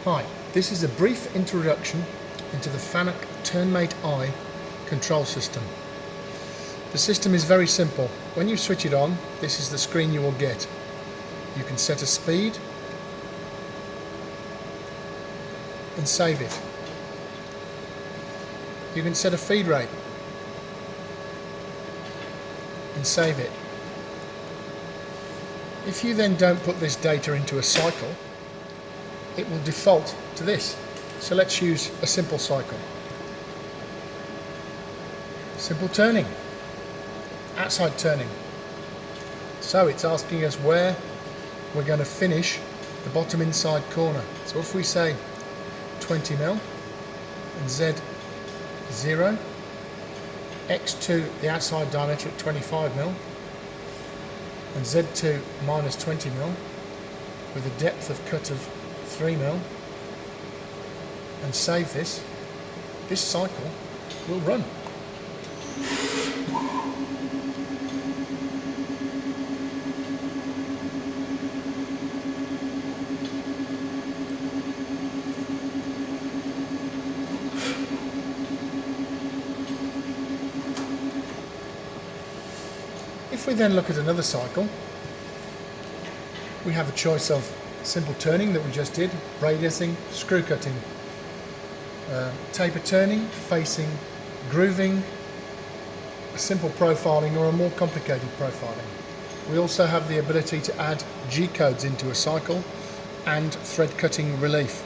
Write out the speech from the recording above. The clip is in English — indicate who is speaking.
Speaker 1: Hi, this is a brief introduction into the FANUC TurnMate I control system. The system is very simple. When you switch it on, this is the screen you will get. You can set a speed and save it. You can set a feed rate and save it. If you then don't put this data into a cycle, it will default to this. So let's use a simple cycle. Simple turning, outside turning. So it's asking us where we're going to finish the bottom inside corner. So if we say 20 mil and Z0, X2 the outside diameter at 25 mil and Z2 minus 20 mil with a depth of cut of 3 mil, and save this cycle will run. If we then look at another cycle, we have a choice of simple turning that we just did, radiusing, screw cutting, taper turning, facing, grooving, a simple profiling or a more complicated profiling. We also have the ability to add G-codes into a cycle and thread cutting relief.